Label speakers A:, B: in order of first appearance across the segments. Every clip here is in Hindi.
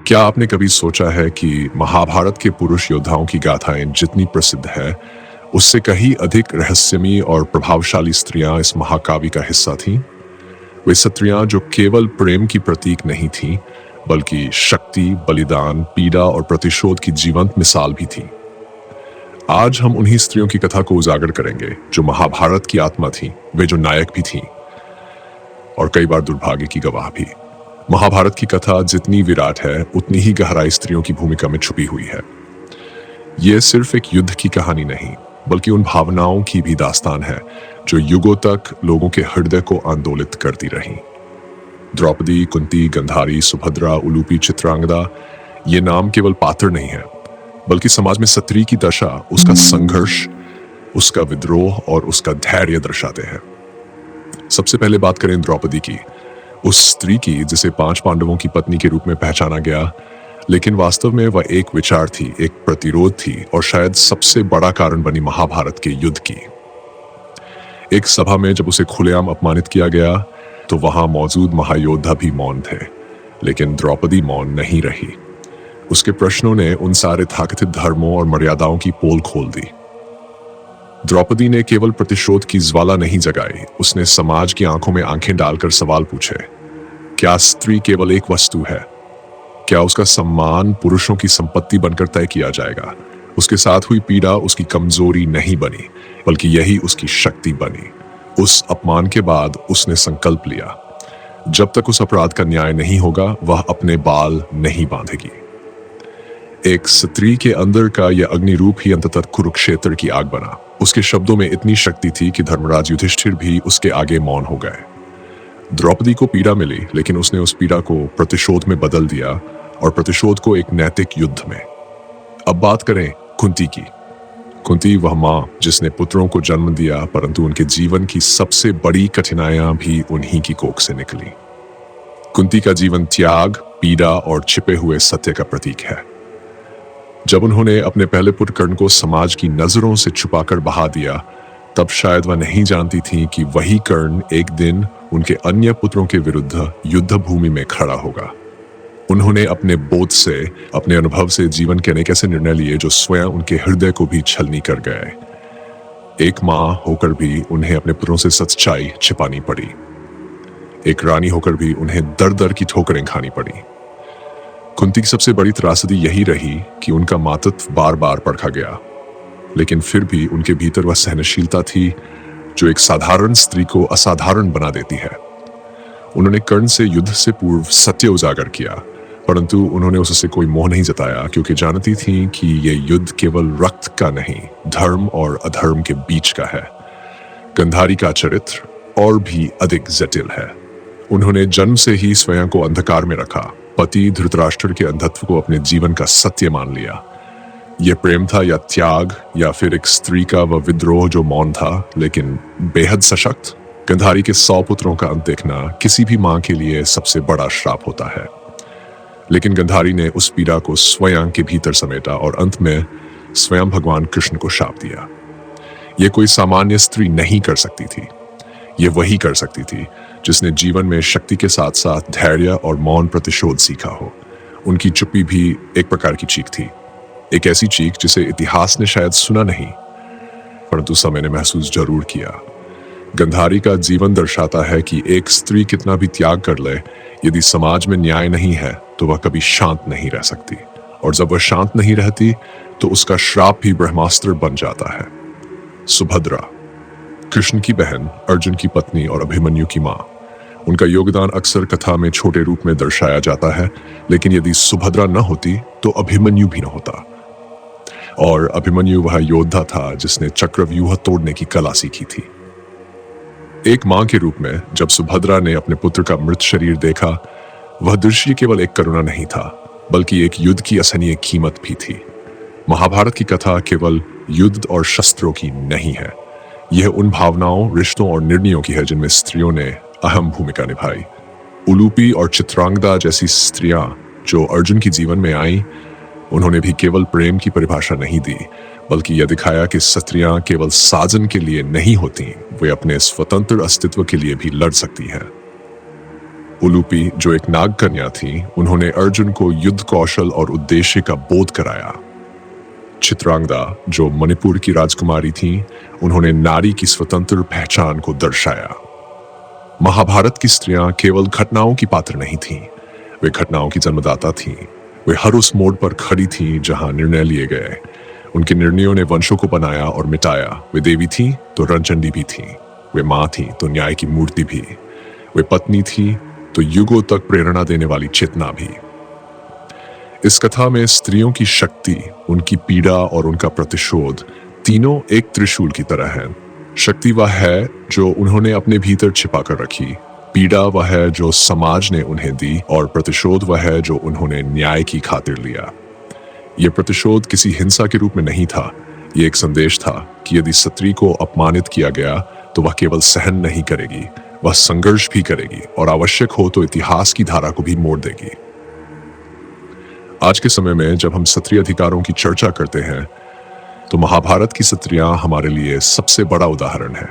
A: क्या आपने कभी सोचा है कि महाभारत के पुरुष योद्धाओं की गाथाएं जितनी प्रसिद्ध है, उससे कहीं अधिक रहस्यमयी और प्रभावशाली स्त्रियां इस महाकाव्य का हिस्सा थीं? वे स्त्रियां जो केवल प्रेम की प्रतीक नहीं थीं, बल्कि शक्ति, बलिदान, पीड़ा और प्रतिशोध की जीवंत मिसाल भी थीं। आज हम उन्हीं स्त्रियों की कथा को उजागर करेंगे, जो महाभारत की आत्मा थीं, वे जो नायक भी थीं और कई बार दुर्भाग्य की गवाह भी। महाभारत की कथा जितनी विराट है, उतनी ही गहराई स्त्रियों की भूमिका में छुपी हुई है। ये सिर्फ एक युद्ध की कहानी नहीं, बल्कि उन भावनाओं की भी दास्तान है जो युगों तक लोगों के हृदय को आंदोलित करती रहीं। द्रौपदी, कुंती, गंधारी, सुभद्रा, उलूपी, चित्रांगदा, ये नाम केवल पात्र नहीं है, बल्कि समाज में स्त्री की दशा, उसका संघर्ष, उसका विद्रोह और उसका धैर्य दर्शाते हैं। सबसे पहले बात करें द्रौपदी की, उस स्त्री की जिसे 5 पांडवों की पत्नी के रूप में पहचाना गया, लेकिन वास्तव में वह एक विचार थी, एक प्रतिरोध थी और शायद सबसे बड़ा कारण बनी महाभारत के युद्ध की। एक सभा में जब उसे खुलेआम अपमानित किया गया, तो वहां मौजूद महायोद्धा भी मौन थे, लेकिन द्रौपदी मौन नहीं रही। उसके प्रश्नों ने उन सारे थाकथित धर्मों और मर्यादाओं की पोल खोल दी। द्रौपदी ने केवल प्रतिशोध की ज्वाला नहीं जगाई, उसने समाज की आंखों में आंखें डालकर सवाल पूछे, क्या स्त्री केवल एक वस्तु है? क्या उसका सम्मान पुरुषों की संपत्ति बनकर तय किया जाएगा? उसके साथ हुई पीड़ा उसकी कमजोरी नहीं बनी, बल्कि यही उसकी शक्ति बनी। उस अपमान के बाद उसने संकल्प लिया, जब तक उस अपराध का न्याय नहीं होगा, वह अपने बाल नहीं बांधेगी। एक स्त्री के अंदर का यह अग्निरूप ही अंततः कुरुक्षेत्र की आग बना। उसके शब्दों में इतनी शक्ति थी कि धर्मराज युधिष्ठिर भी उसके आगे मौन हो गए। द्रौपदी को पीड़ा मिली, लेकिन उसने उस पीड़ा को प्रतिशोध में बदल दिया और प्रतिशोध को एक नैतिक युद्ध में। अब बात करें कुंती की। कुंती वह मां जिसने पुत्रों को जन्म दिया, परंतु उनके जीवन की सबसे बड़ी कठिनाइयां भी उन्हीं की कोख से निकली। कुंती का जीवन त्याग, पीड़ा और छिपे हुए सत्य का प्रतीक है। जब उन्होंने अपने पहले पुत्र कर्ण को समाज की नजरों से छुपाकर बहा दिया, तब शायद वह नहीं जानती थी कि वही कर्ण एक दिन उनके अन्य पुत्रों के विरुद्ध युद्ध भूमि में खड़ा होगा। उन्होंने अपने बोध से, अपने अनुभव से जीवन के अनेक ऐसे निर्णय लिए जो स्वयं उनके हृदय को भी छलनी कर गए। एक मां होकर भी उन्हें अपने पुत्रों से सच्चाई छिपानी पड़ी। एक रानी होकर भी उन्हें दर दर की ठोकरें खानी पड़ी। कुंती की सबसे बड़ी त्रासदी यही रही कि उनका मातृत्व बार बार परखा गया, लेकिन फिर भी उनके भीतर वह सहनशीलता थी जो एक साधारण स्त्री को असाधारण बना देती है। उन्होंने कर्ण से युद्ध से पूर्व सत्य उजागर किया, परंतु उन्होंने उससे कोई मोह नहीं जताया, क्योंकि जानती थीं कि यह युद्ध केवल रक्त का नहीं, धर्म और अधर्म के बीच का है। गंधारी का चरित्र और भी अधिक जटिल है। उन्होंने जन्म से ही स्वयं को अंधकार में रखा, पति धृतराष्ट्र के अंधत्व को अपने जीवन का सत्य मान लिया। यह प्रेम था या त्याग, या फिर एक स्त्री का वह विद्रोह जो मौन था लेकिन बेहद सशक्त? गंधारी के 100 पुत्रों का अंत देखना किसी भी मां के लिए सबसे बड़ा श्राप होता है, लेकिन गंधारी ने उस पीड़ा को स्वयं के भीतर समेटा और अंत में स्वयं भगवान कृष्ण को शाप दिया। यह कोई सामान्य स्त्री नहीं कर सकती थी। यह वही कर सकती थी जिसने जीवन में शक्ति के साथ साथ धैर्य और मौन प्रतिशोध सीखा हो। उनकी चुप्पी भी एक प्रकार की चीख थी, एक ऐसी चीख जिसे इतिहास ने शायद सुना नहीं, परंतु समय ने महसूस जरूर किया। गंधारी का जीवन दर्शाता है कि एक स्त्री कितना भी त्याग कर ले, यदि समाज में न्याय नहीं है तो वह कभी शांत नहीं रह सकती, और जब वह शांत नहीं रहती तो उसका श्राप भी ब्रह्मास्त्र बन जाता है। सुभद्रा, कृष्ण की बहन, अर्जुन की पत्नी और अभिमन्यु की मां। उनका योगदान अक्सर कथा में छोटे रूप में दर्शाया जाता है, लेकिन यदि सुभद्रा न होती तो अभिमन्यु भी न होता। और अभिमन्यु वह योद्धा था जिसने चक्रव्यूह तोड़ने की कला सीखी थी। एक मां के रूप में जब सुभद्रा ने अपने पुत्र का मृत शरीर देखा, वह दृश्य केवल एक करुणा नहीं था, बल्कि एक युद्ध की असहनीय कीमत भी थी। महाभारत की कथा केवल युद्ध और शस्त्रों की नहीं है, यह उन भावनाओं, रिश्तों और निर्णयों की है जिनमें स्त्रियों ने अहम भूमिका निभाई। उलूपी और चित्रांगदा जैसी स्त्रियां जो अर्जुन की जीवन में आईं, उन्होंने भी केवल प्रेम की परिभाषा नहीं दी, बल्कि यह दिखाया कि स्त्रियां केवल साजन के लिए नहीं होती, वे अपने स्वतंत्र अस्तित्व के लिए भी लड़ सकती हैं। उलूपी, जो एक नाग कन्या थी, उन्होंने अर्जुन को युद्ध कौशल और उद्देश्य का बोध कराया। चित्रांगदा, जो मणिपुर की राजकुमारी थी, उन्होंने नारी की स्वतंत्र पहचान को दर्शाया। महाभारत की स्त्रियां केवल घटनाओं की पात्र नहीं थीं, वे घटनाओं की जन्मदाता थीं। वे हर उस मोड़ पर खड़ी थीं जहां निर्णय लिए गए। उनके निर्णयों ने वंशों को बनाया और मिटाया। वे देवी थीं तो रणचंडी भी थीं, वे माँ थीं तो न्याय की मूर्ति भी, वे पत्नी थीं तो युगों तक प्रेरणा देने वाली चेतना भी। इस कथा में स्त्रियों की शक्ति, उनकी पीड़ा और उनका प्रतिशोध तीनों एक त्रिशूल की तरह हैं। शक्ति वह है जो उन्होंने अपने भीतर छिपा कर रखी, पीड़ा वह है जो समाज ने उन्हें दी, और प्रतिशोध वह है जो उन्होंने न्याय की खातिर लिया। यह प्रतिशोध किसी हिंसा के रूप में नहीं था, यह एक संदेश था कि यदि स्त्री को अपमानित किया गया तो वह केवल सहन नहीं करेगी, वह संघर्ष भी करेगी और आवश्यक हो तो इतिहास की धारा को भी मोड़ देगी। आज के समय में जब हम स्त्री अधिकारों की चर्चा करते हैं तो महाभारत की स्त्रियां हमारे लिए सबसे बड़ा उदाहरण है।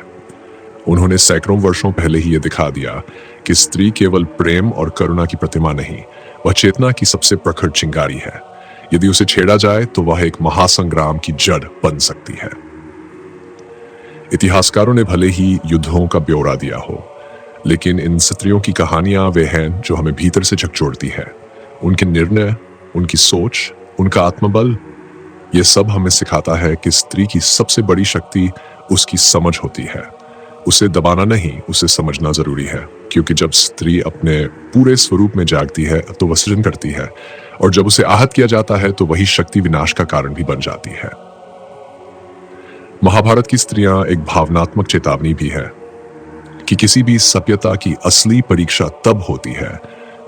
A: उन्होंने सैकड़ों वर्षों पहले ही यह दिखा दिया कि स्त्री केवल प्रेम और करुणा की प्रतिमा नहीं, वह चेतना की सबसे प्रखर चिंगारी है। यदि उसे छेड़ा जाए तो वह एक महासंग्राम की जड़ बन सकती है। इतिहासकारों ने भले ही युद्धों का ब्यौरा दिया हो, लेकिन इन स्त्रियों की कहानियां वे हैं जो हमें भीतर से झकझोरती है। उनके निर्णय, उनकी सोच, उनका आत्मबल, यह सब हमें सिखाता है कि स्त्री की सबसे बड़ी शक्ति उसकी समझ होती है। उसे दबाना नहीं, उसे समझना जरूरी है, क्योंकि जब स्त्री अपने पूरे स्वरूप में जागती है तो वह सृजन करती है, और जब उसे आहत किया जाता है तो वही शक्ति विनाश का कारण भी बन जाती है। महाभारत की स्त्रियां एक भावनात्मक चेतावनी भी है कि किसी भी सभ्यता की असली परीक्षा तब होती है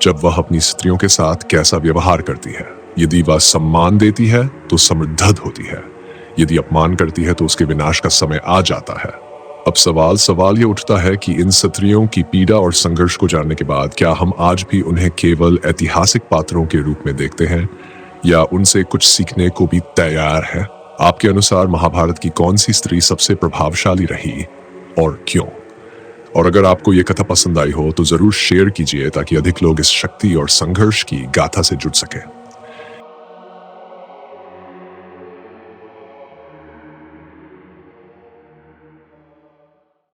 A: जब वह अपनी स्त्रियों के साथ कैसा व्यवहार करती है। यदि वह सम्मान देती है तो समृद्ध होती है, यदि अपमान करती है तो उसके विनाश का समय आ जाता है। अब सवाल ये उठता है कि इन स्त्रियों की पीड़ा और संघर्ष को जानने के बाद क्या हम आज भी उन्हें केवल ऐतिहासिक पात्रों के रूप में देखते हैं, या उनसे कुछ सीखने को भी तैयार हैं? आपके अनुसार महाभारत की कौन सी स्त्री सबसे प्रभावशाली रही और क्यों? और अगर आपको ये कथा पसंद आई हो तो जरूर शेयर कीजिए ताकि अधिक लोग इस शक्ति और संघर्ष की गाथा से जुड़ सकें।